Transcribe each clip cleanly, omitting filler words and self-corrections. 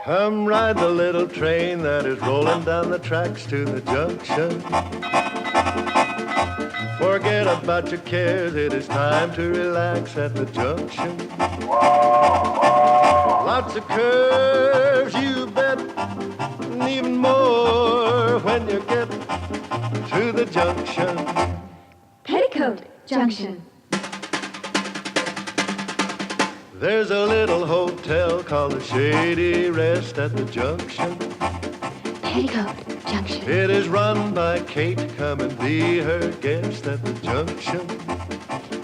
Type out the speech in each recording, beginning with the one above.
Come ride the little train that is rolling down the tracks to the junction. Forget about your cares, it is time to relax at the junction. Lots of curves, you bet, and even more when you get to the junction. Petticoat Junction. There's a little hotel called the Shady Rest at the junction. Petticoat Junction. It is run by Kate, come and be her guest at the junction.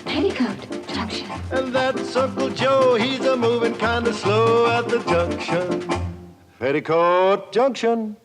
Petticoat Junction. And that's Uncle Joe, he's a moving kind of slow at the junction. Petticoat Junction.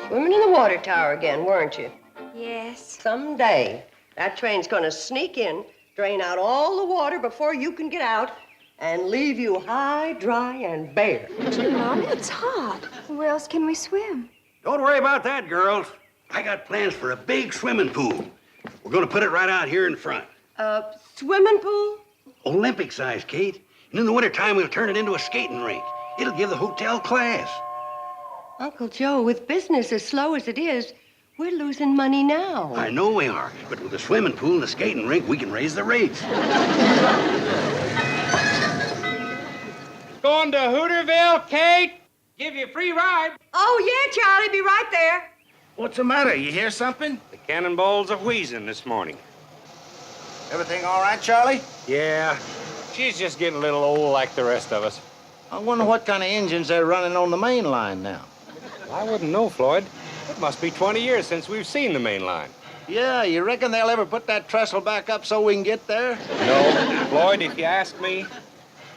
Swimming in the water tower again, weren't you? Yes. Someday, that train's gonna sneak in, drain out all the water before you can get out, and leave you high, dry, and bare. Gee, Mom, it's hot. Where else can we swim? Don't worry about that, girls. I got plans for a big swimming pool. We're gonna put it right out here in front. A swimming pool? Olympic size, Kate. And in the wintertime, we'll turn it into a skating rink. It'll give the hotel class. Uncle Joe, with business as slow as it is, we're losing money now. I know we are, but with the swimming pool and the skating rink, we can raise the rates. Going to Hooterville, Kate? Give you a free ride. Oh, yeah, Charlie, be right there. What's the matter? You hear something? The cannonballs are wheezing this morning. Everything all right, Charlie? Yeah, she's just getting a little old like the rest of us. I wonder what kind of engines they're running on the main line now. I wouldn't know, Floyd. It must be 20 years since we've seen the main line. Yeah, you reckon they'll ever put that trestle back up so we can get there? No, Floyd, if you ask me,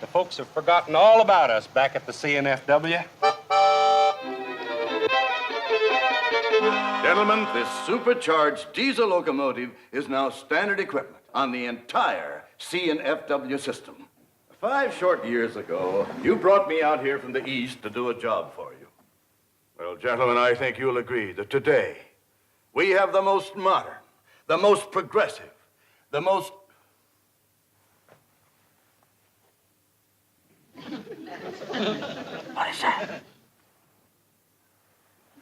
the folks have forgotten all about us back at the CNFW. Gentlemen, this supercharged diesel locomotive is now standard equipment on the entire CNFW system. 5 short years ago, you brought me out here from the east to do a job for you. Well, gentlemen, I think you'll agree that today we have the most modern, the most progressive, the most... What is that?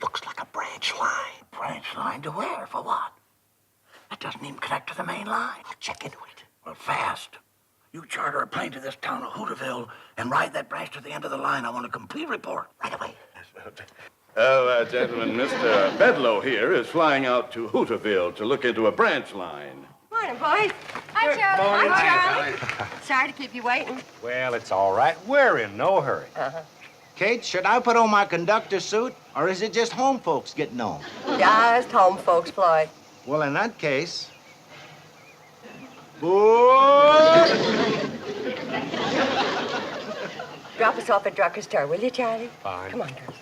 Looks like a branch line. Branch line to where? For what? That doesn't even connect to the main line. I'll check into it. Well, fast. You charter a plane to this town of Hooterville and ride that branch to the end of the line. I want a complete report right away. Well, gentlemen, Mr. Bedlow here is flying out to Hooterville to look into a branch line. Morning, boys. Hi, Charlie. morning. Hi, Charlie. Sorry to keep you waiting. Well, it's all right. We're in no hurry. Kate, should I put on my conductor suit, or is it just home folks getting on? Just home folks, Floyd. Well, in that case... Boy! Drop us off at Drucker's Store, will you, Charlie? Fine. Come on, girls.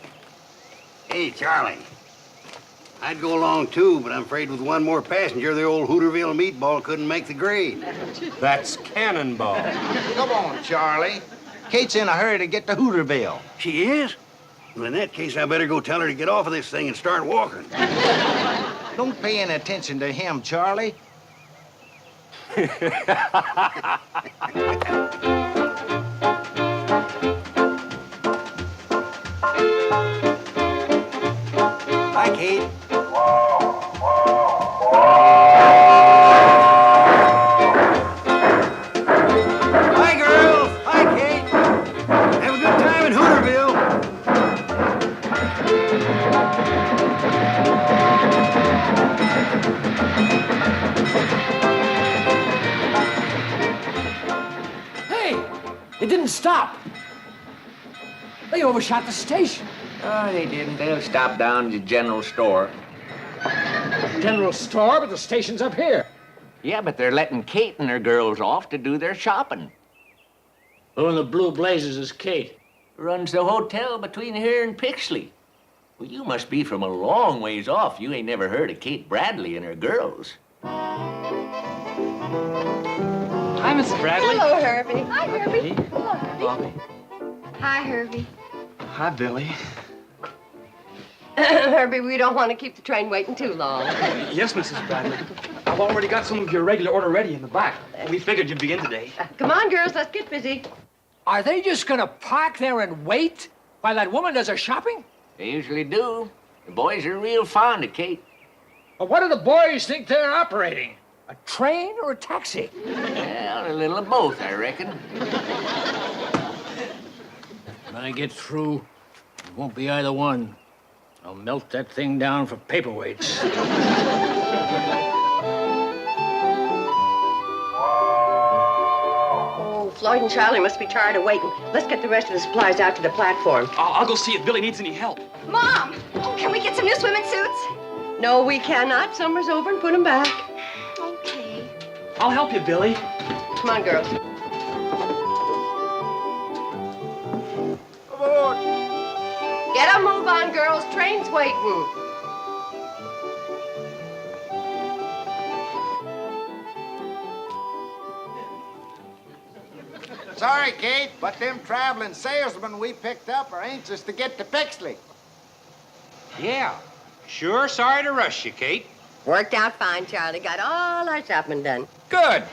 Hey, Charlie. I'd go along, too, but I'm afraid with one more passenger, the old Hooterville meatball couldn't make the grade. That's cannonball. Come on, Charlie. Kate's in a hurry to get to Hooterville. She is? Well, in that case, I better go tell her to get off of this thing and start walking. Don't pay any attention to him, Charlie. Hi, Kate. Hi, girls. Hi, Kate. Have a good time in Hooterville. It didn't stop. They overshot the station. Oh, they didn't. They'll stop down at the general store. General store, but the station's up here. Yeah, but they're letting Kate and her girls off to do their shopping. Who in the blue blazes is Kate? Runs the hotel between here and Pixley. Well, you must be from a long ways off. You ain't never heard of Kate Bradley and her girls. Hi, Mrs. Bradley. Hello, Herbie. Hi, Herbie. Bobby. Hi, Herbie. Hi, Billy. Herbie, we don't want to keep the train waiting too long. Yes, Mrs. Bradley. I've already got some of your regular order ready in the back. We figured you'd be in today. Come on, girls, let's get busy. Are they just gonna park there and wait while that woman does her shopping? They usually do. The boys are real fond of Kate. Or what do the boys think they're operating? A train or a taxi? Well, a little of both, I reckon. When I get through, it won't be either one. I'll melt that thing down for paperweights. Oh, Floyd and Charlie must be tired of waiting. Let's get the rest of the supplies out to the platform. I'll go see if Billy needs any help. Mom! Oh, can we get some new swimming suits? No, we cannot. Summer's over and put them back. Okay. I'll help you, Billy. Come on, girls. Get a move on, girls. Train's waiting. Sorry, Kate, but them traveling salesmen we picked up are anxious to get to Pixley. Yeah. Sure sorry to rush you, Kate. Worked out fine, Charlie. Got all our shopping done. Good.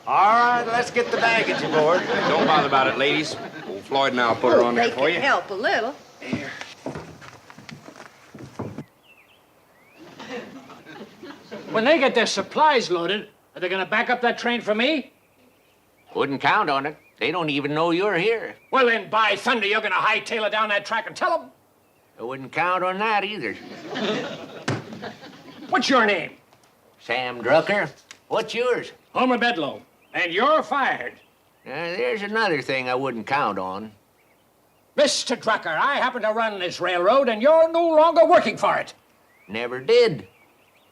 All right, let's get the baggage aboard. Don't bother about it, ladies. Old Floyd and I'll put her on there They for can you. help a little. When they get their supplies loaded, are they gonna back up that train for me? Wouldn't count on it. They don't even know you're here. Well, then, by thunder, you're gonna hightail it down that track and tell them. I wouldn't count on that either. What's your name? Sam Drucker. What's yours? Homer Bedlow. And you're fired. There's another thing I wouldn't count on. Mr. Drucker, I happen to run this railroad, and you're no longer working for it. Never did.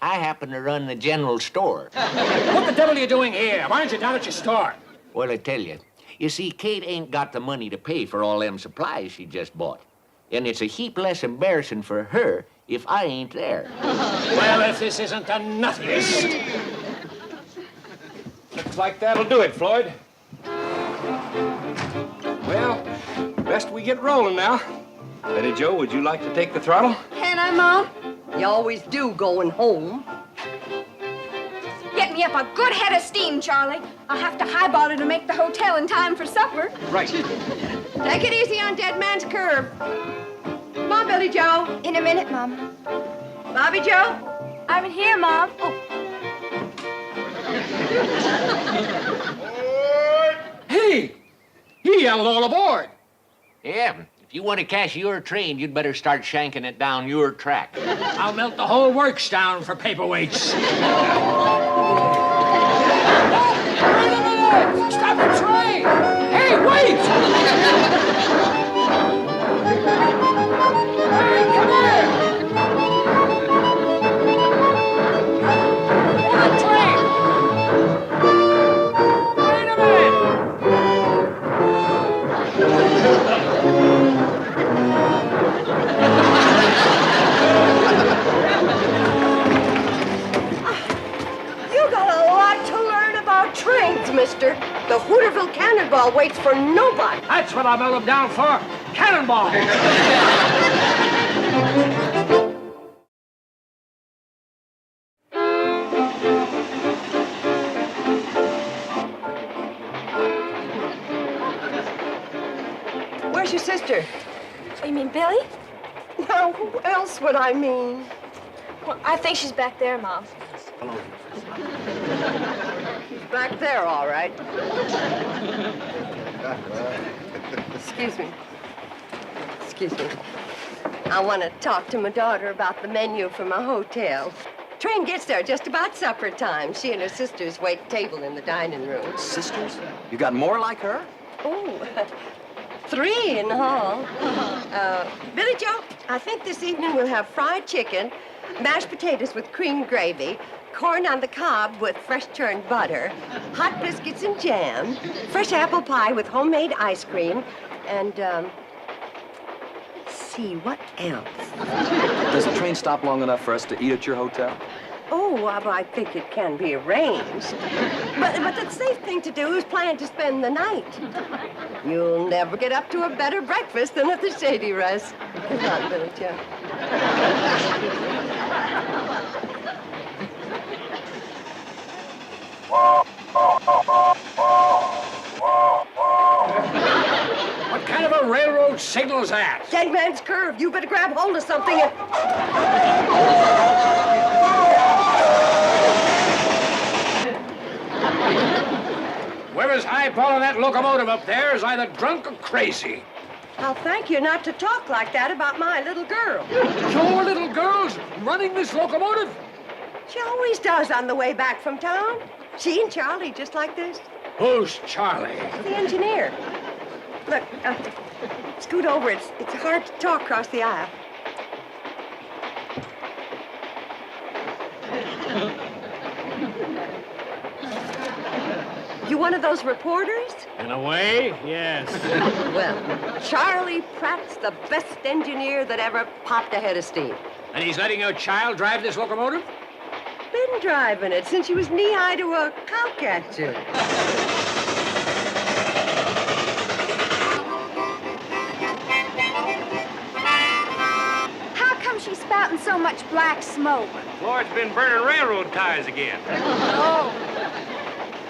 I happen to run the general store. What the devil are you doing here? Why aren't you down at your store? Well, I tell you. You see, Kate ain't got the money to pay for all them supplies she just bought. And it's a heap less embarrassing for her if I ain't there. Well, if this isn't the nuttiest. Looks like that'll do it, Floyd. Well, best we get rolling now. Betty Jo, would you like to take the throttle? Can I, Mom? You always do going home. Get me up a good head of steam, Charlie. I'll have to highball it to make the hotel in time for supper. Right. Take it easy on Dead Man's Curve. Come on, Billy Joe. In a minute, Mom. Bobby Joe. I'm here, Mom. Oh. Hey! He yelled all aboard. Yeah, if you want to cash your train, you'd better start shanking it down your track. I'll melt the whole works down for paperweights. Wait a minute! Stop the train! Hey, wait! Hey, come here! Hold the train! Wait a minute! You got a lot to learn about trains, mister. The Hooterville Cannonball waits for nobody. That's what I melt them down for. Cannonball! Where's your sister? You mean Billy? Now, who else would I mean? Well, I think she's back there, Mom. She's back there, all right. Excuse me. Excuse me. I want to talk to my daughter about the menu for my hotel. Train gets there just about supper time. She and her sisters wait table in the dining room. Sisters? You got more like her? Oh, 3 in the hall. Billy Joe, I think this evening we'll have fried chicken, mashed potatoes with cream gravy, corn on the cob with fresh churned butter, hot biscuits and jam, fresh apple pie with homemade ice cream, and, see, what else? Does the train stop long enough for us to eat at your hotel? Oh, well, I think it can be arranged. But the safe thing to do is plan to spend the night. You'll never get up to a better breakfast than at the Shady Rest. Come on, Billy Joe. What kind of a railroad signal's that? Dead man's curve. You better grab hold of something and... Whoever's highballing that locomotive up there is either drunk or crazy. I'll thank you not to talk like that about my little girl. Your little girl's running this locomotive? She always does on the way back from town. She and Charlie just like this. Who's Charlie? The engineer. Look, scoot over. It's hard to talk across the aisle. You one of those reporters? In a way, yes. Well, Charlie Pratt's the best engineer that ever popped a head of steam. And he's letting your child drive this locomotive? Been driving it since she was knee-high to a cowcatcher. How come she's spouting so much black smoke? Floyd's been burning railroad ties again. Oh.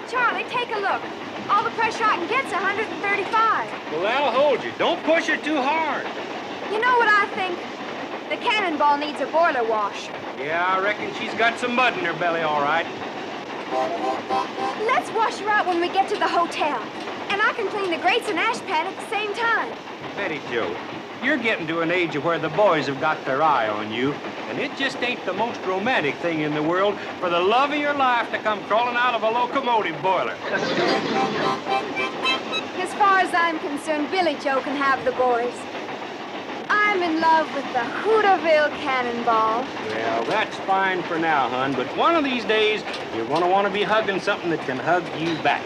Charlie, take a look. All the pressure I can get's 135. Well, that'll hold you. Don't push her too hard. You know what I think? The cannonball needs a boiler wash. Yeah, I reckon she's got some mud in her belly, all right. Let's wash her out when we get to the hotel. And I can clean the grates and ash pan at the same time. Betty Joe, you're getting to an age of where the boys have got their eye on you, and it just ain't the most romantic thing in the world for the love of your life to come crawling out of a locomotive boiler. As far as I'm concerned, Billy Joe can have the boys. I'm in love with the Hooterville Cannonball. Well, that's fine for now, hon, but one of these days, you're going to want to be hugging something that can hug you back.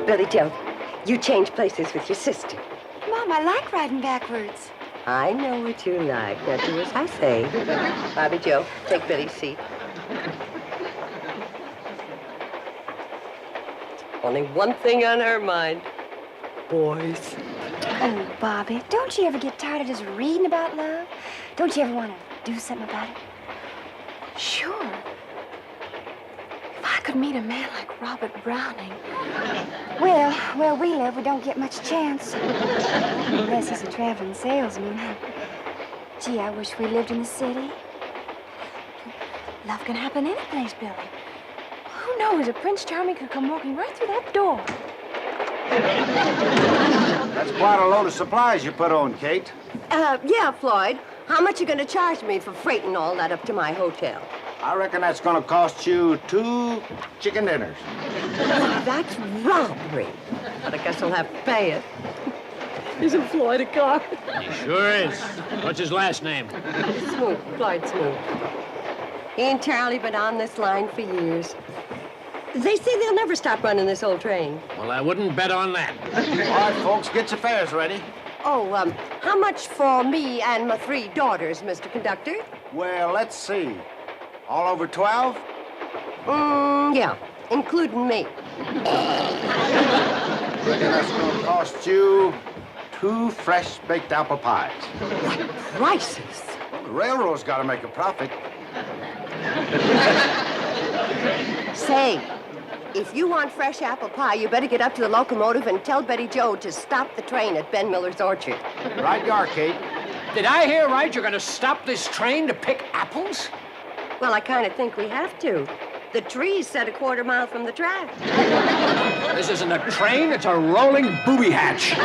Billy Joe, you change places with your sister. Mom, I like riding backwards. I know what you like. Now do as I say. Bobby Joe, take Billy's seat. Only one thing on her mind. Boys. Oh, Bobby, don't you ever get tired of just reading about love? Don't you ever want to do something about it? Sure. If I could meet a man like Robert Browning. Well, where we live, we don't get much chance. Unless he's a traveling salesman. Gee, I wish we lived in the city. Love can happen any place, Billy. Who knows if Prince Charming could come walking right through that door? That's quite a load of supplies you put on, Kate. Yeah, Floyd. How much you gonna charge me for freighting all that up to my hotel? I reckon that's going to cost you 2 chicken dinners. That's robbery. But I guess I'll have to pay it. Isn't Floyd a car? He sure is. What's his last name? Smoot, Floyd Smoot. He and Charlie been on this line for years. They say they'll never stop running this old train. Well, I wouldn't bet on that. All right, folks, get your fares ready. Oh, how much for me and my 3 daughters, Mr. Conductor? Well, let's see. All over 12? Yeah, including me. Reckon that's going to cost you 2 fresh baked apple pies. What prices? Well, the railroad's got to make a profit. Say, if you want fresh apple pie, you better get up to the locomotive and tell Betty Joe to stop the train at Ben Miller's orchard. Right you are, Kate. Did I hear right? You're going to stop this train to pick apples? Well, I kind of think we have to. The tree's set a quarter mile from the track. This isn't a train, it's a rolling booby hatch.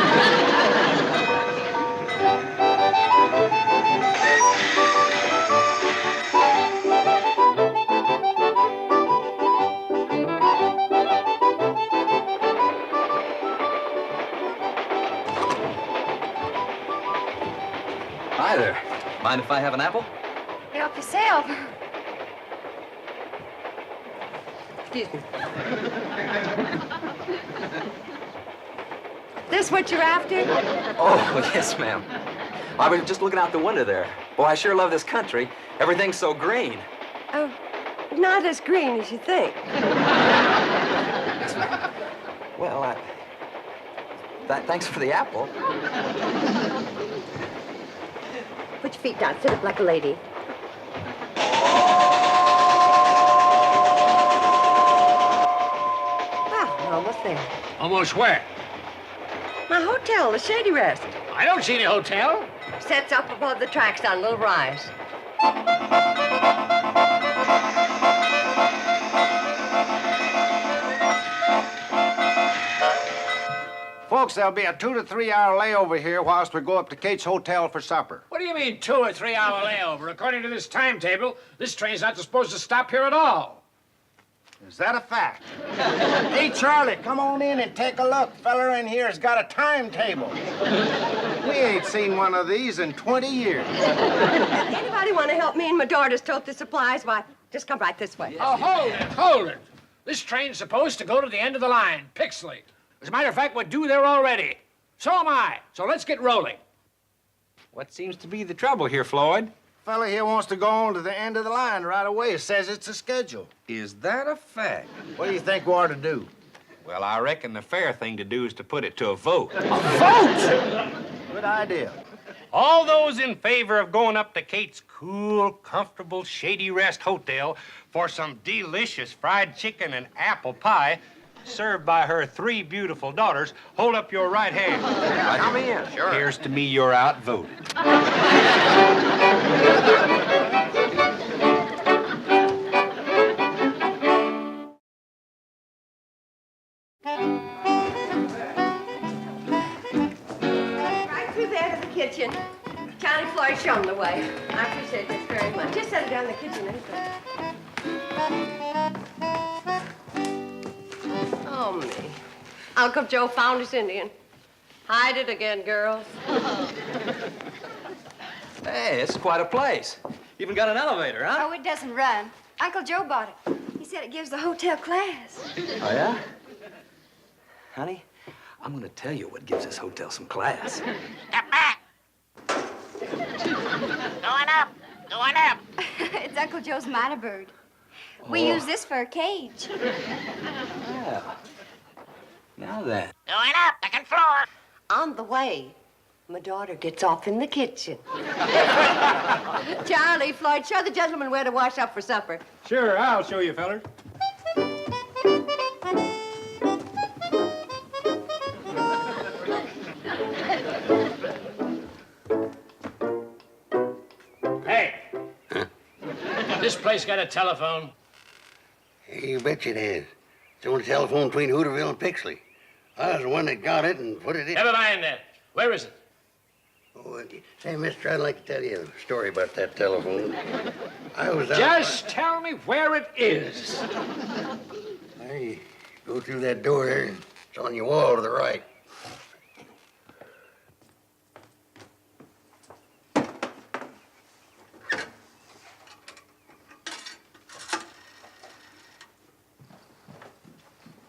Hi there. Mind if I have an apple? Help yourself. Excuse me. This what you're after? Oh, yes, ma'am. I was just looking out the window there. Boy, I sure love this country. Everything's so green. Oh, not as green as you think. Well, thanks for the apple. Put your feet down. Sit up like a lady. Well, we're almost there. Almost where? My hotel, the Shady Rest. I don't see any hotel. Sets up above the tracks on a little rise. Folks, there'll be a 2 to 3 hour layover here whilst we go up to Kate's Hotel for supper. What do you mean, 2 or 3 hour layover? According to this timetable, this train's not supposed to stop here at all. Is that a fact? Hey, Charlie, come on in and take a look. Feller in here's got a timetable. We ain't seen one of these in 20 years. Anybody want to help me and my daughters tote the supplies? Why, just come right this way. Oh, hold it. This train's supposed to go to the end of the line, Pixley. As a matter of fact, we're due there already. So am I. So let's get rolling. What seems to be the trouble here, Floyd? Fella here wants to go on to the end of the line right away. Says it's a schedule. Is that a fact? What do you think we ought to do? Well, I reckon the fair thing to do is to put it to a vote. A vote? Good idea. All those in favor of going up to Kate's cool, comfortable, Shady Rest Hotel for some delicious fried chicken and apple pie served by her 3 beautiful daughters, hold up your right hand. Come in. Sure. Here's to me you're outvoted. Right through there to the kitchen. Johnny Floyd, show them the way. I appreciate this very much. Just set it down in the kitchen, anything. Oh, me. Uncle Joe found his Indian. Hide it again, girls. Hey, this is quite a place. Even got an elevator, huh? Oh, it doesn't run. Uncle Joe bought it. He said it gives the hotel class. Oh, yeah? Honey, I'm gonna tell you what gives this hotel some class. Step back. Going up. Going up. It's Uncle Joe's minor bird. We use this for a cage. Yeah. Now then. Going up. Second floor. On the way, my daughter gets off in the kitchen. Charlie, Floyd, show the gentleman where to wash up for supper. Sure, I'll show you, fellers. Hey. This place got a telephone? Hey, you bet you it has. It's the only telephone between Hooterville and Pixley. I was the one that got it and put it in. Never mind that. Where is it? Oh, say, mister, I'd like to tell you a story about that telephone. I was out... Just tell me where it is. Hey, go through that door there. It's on your wall to the right.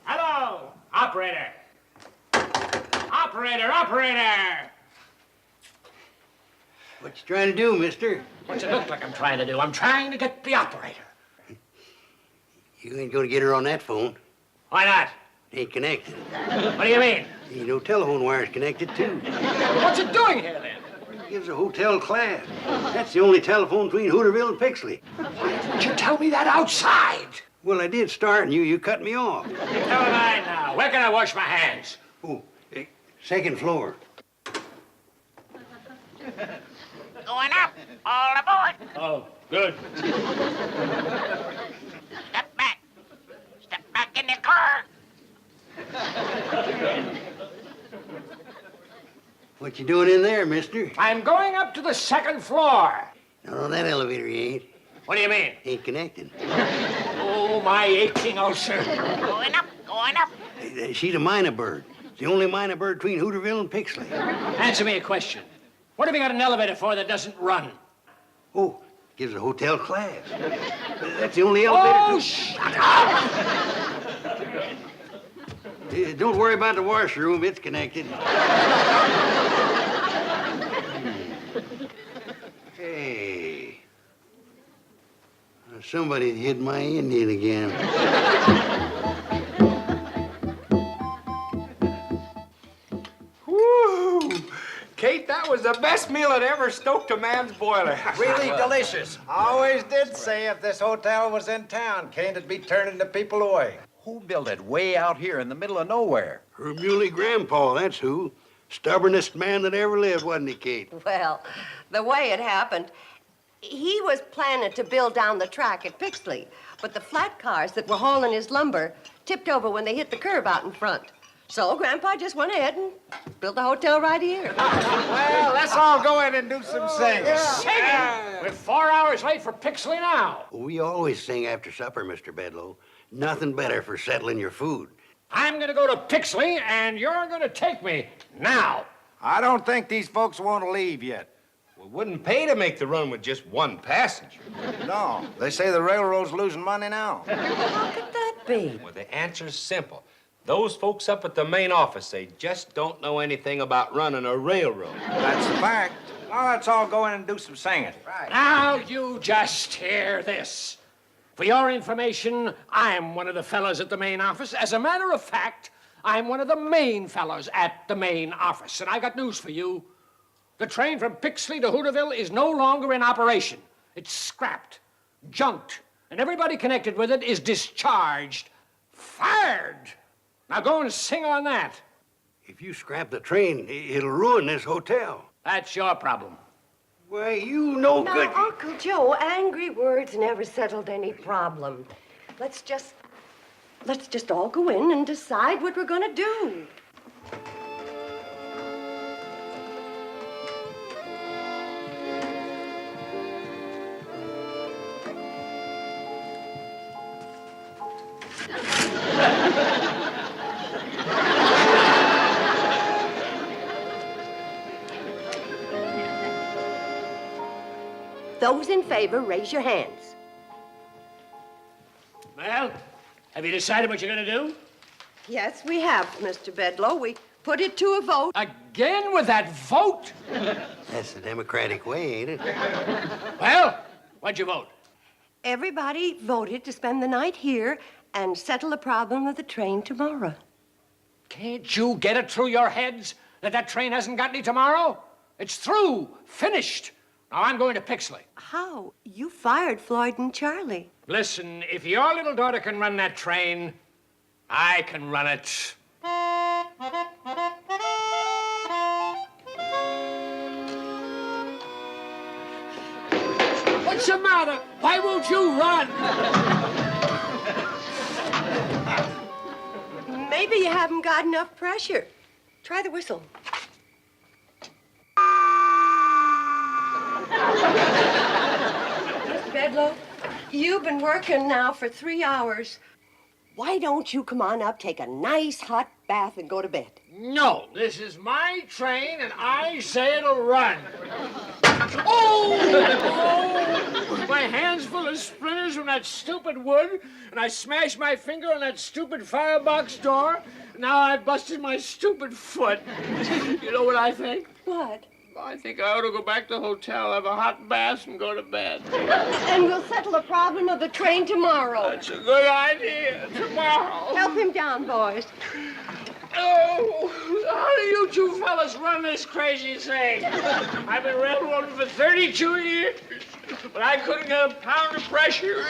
Hello, operator. Operator. What you trying to do, mister? What's it look like I'm trying to do? I'm trying to get the operator. You ain't gonna get her on that phone. Why not? It ain't connected. What do you mean? Ain't no telephone wires connected, too. What's it doing here, then? It gives a hotel class. That's the only telephone between Hooterville and Pixley. Why didn't you tell me that outside? Well, I did start, and you cut me off. Never mind now. Where can I wash my hands? Oh, second floor. Going up. All aboard. Oh, good. Step back. Step back in the car. What you doing in there, mister? I'm going up to the second floor. No, that elevator you ain't. What do you mean? Ain't connected. Oh, my aching ulcer. Going up. Going up. She's a minor bird. The only minor bird between Hooterville and Pixley. Answer me a question. What have you got an elevator for that doesn't run? Oh, gives a hotel class. That's the only elevator. Oh, shut up! Don't worry about the washroom. It's connected. Hey. Somebody hid my Indian again. Woo! Kate, that was the best meal that ever stoked a man's boiler. Really delicious. I always did say if this hotel was in town, Kane'd be turning the people away. Who built it way out here in the middle of nowhere? Her muley grandpa, that's who. Stubbornest man that ever lived, wasn't he, Kate? Well, the way it happened, he was planning to build down the track at Pixley, but the flat cars that were hauling his lumber tipped over when they hit the curb out in front. So Grandpa just went ahead and built a hotel right here. Well, let's all go in and do some singing. Singing? We're 4 hours late for Pixley now. We always sing after supper, Mr. Bedloe. Nothing better for settling your food. I'm going to go to Pixley, and you're going to take me now. I don't think these folks want to leave yet. We wouldn't pay to make the run with just one passenger. No, they say the railroad's losing money now. How could that be? Well, the answer's simple. Those folks up at the main office, they just don't know anything about running a railroad. That's a fact. Now let's all go in and do some singing. Right. Now you just hear this. For your information, I'm one of the fellows at the main office. As a matter of fact, I'm one of the main fellows at the main office. And I got news for you. The train from Pixley to Hooterville is no longer in operation. It's scrapped, junked, and everybody connected with it is discharged, fired. Now go and sing on that. If you scrap the train, it'll ruin this hotel. That's your problem. Why, you know Now, good. Uncle Joe, angry words never settled any problem. Let's just all go in and decide what we're gonna do. Those in favor, raise your hands. Well, have you decided what you're going to do? Yes, we have, Mr. Bedloe. We put it to a vote. Again with that vote? That's the Democratic way, ain't it? Well, what'd you vote? Everybody voted to spend the night here and settle the problem of the train tomorrow. Can't you get it through your heads that that train hasn't got any tomorrow? It's through, finished. Now I'm going to Pixley. How? You fired Floyd and Charlie. Listen, if your little daughter can run that train, I can run it. What's the matter? Why won't you run? Maybe you haven't got enough pressure. Try the whistle. Mr. Bedloe, you've been working now for 3 hours. Why don't you come on up, take a nice hot bath, and go to bed? No, this is my train, and I say it'll run. Oh! My hand's full of splinters from that stupid wood, and I smashed my finger on that stupid firebox door. Now I've busted my stupid foot. You know what I think? What? I think I ought to go back to the hotel, have a hot bath, and go to bed. And we'll settle the problem of the train tomorrow. That's a good idea. Tomorrow. Help him down, boys. Oh, how do you two fellas run this crazy thing? I've been railroading for 32 years, but I couldn't get a pound of pressure.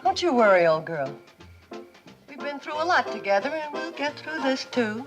Don't you worry, old girl. We've been through a lot together, and we'll get through this, too.